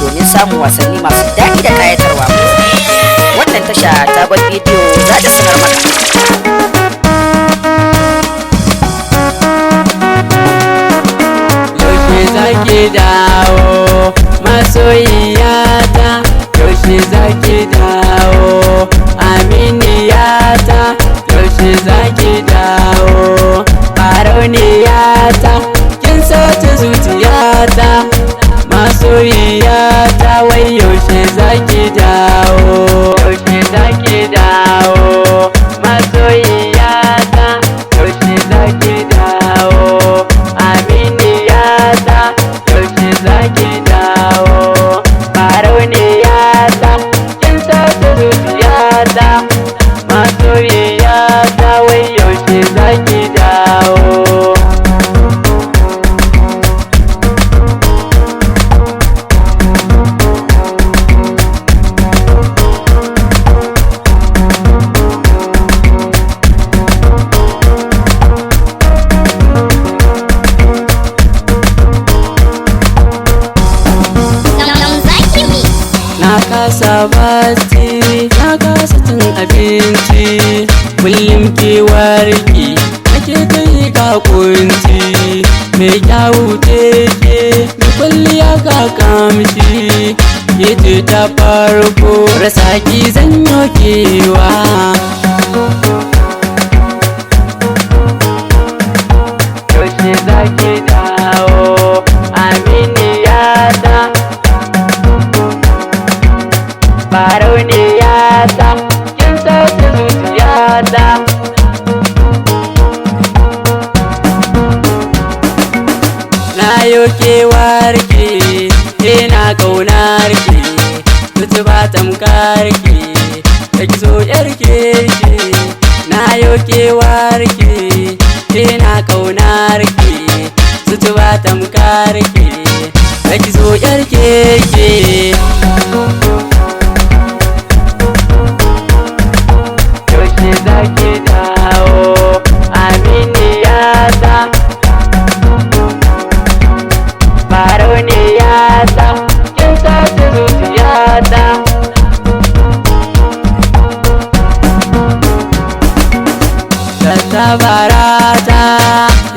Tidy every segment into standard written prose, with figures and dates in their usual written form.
domin samun wasanni masu daɗi da ƙayatarwa. Wannan tasha ta bar bidiyo za ta sanar maka. Yaushe zaki dawo masoyiyata, yaushe zaki dawo aminiyata, yaushe zaki dawo farauniyata, kin sace zuciyata masoyiyata, wai yaushe zaki dawo, yaushe zaki dawo masoyiyata, yaushe zaki dawo aminiyata, yaushe zaki dawo farauniyata, kin sace zuciyata masoyiyata, wai yaushe zaki dawo. Na kasa basti, na kasa cin abinci, kullum kewarki ake kai ka kunci, mai kyawu teke da kwalliya ka kamshi, ke ce ta farko rasa ki zanyo kewa. Yaushe zaki dawo aminiyata, farauniyata, kin sace zuciyata. Na yo kewarki, ina ƙaunarki, zuci ba tamkarki, da ki so ƴar kirki. Na yo kewarki, ina ƙaunarki, zuci ba tamkarki, da ki so ƴar kirki. Yaushe zaki dawo aminiyata, farauniyata, kin sace zuciyata. Tattabarata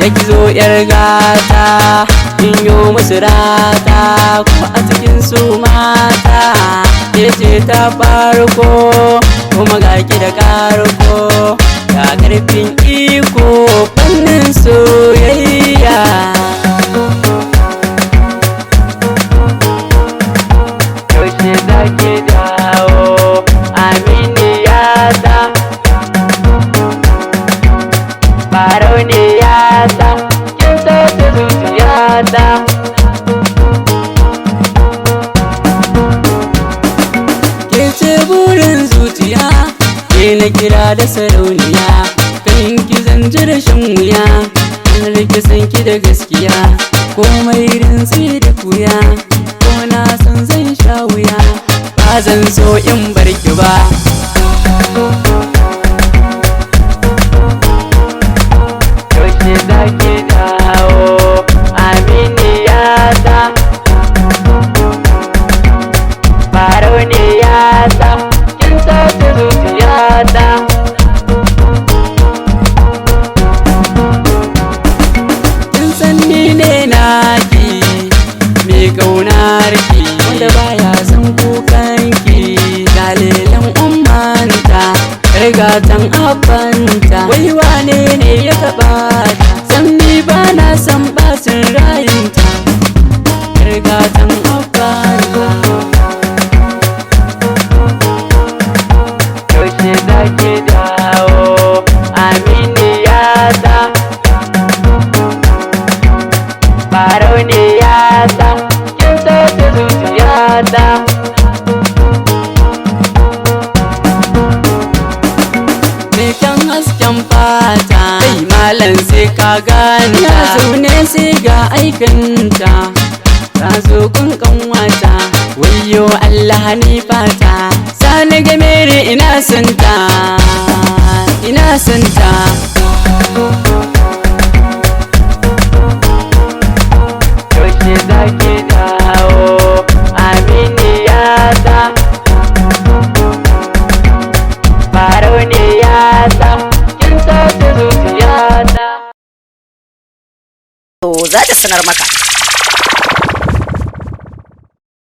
ya ki zo ƴar gata, in yo musu rata kuma a cikin su mata, ke ce ta farko kuma ga ki da karko, ga ƙarfin iko fannin soyayya. Yaushe zaki dawo aminiyata, farauniyata, kin sace zuciyata. Ke ce burin zuciya, ke na kira da sarauniya, kan ki zanci da shan wuya, an rike san ki da gaskiya, komai rintsi da kuya, ko na san zan sha wuya, ba zan so in bar ki ba. Yaushe zaki dawo aminiyata, farauniyata, kin sace zuciyata. Kin san ni ne naki, mai ƙaunarki, wanda baya son kukanki, galilan ummanta, rigatan abanta, wai wane ne ya taɓa ta, san ni ba na san ɓacin rayinta, rigatan abanta. Yaushe zaki dawo aminiyata, farauniyata, kin sace zuciyata. Me kyan hasken fata, kai malam sai ka ganta, ina zaune sai ga aikanta, ta zo kun kanwata, wayyo Allah ni fata, sani game da ina santa, ina santa. Yaushe zaki dawo amin. za ta sanar maka.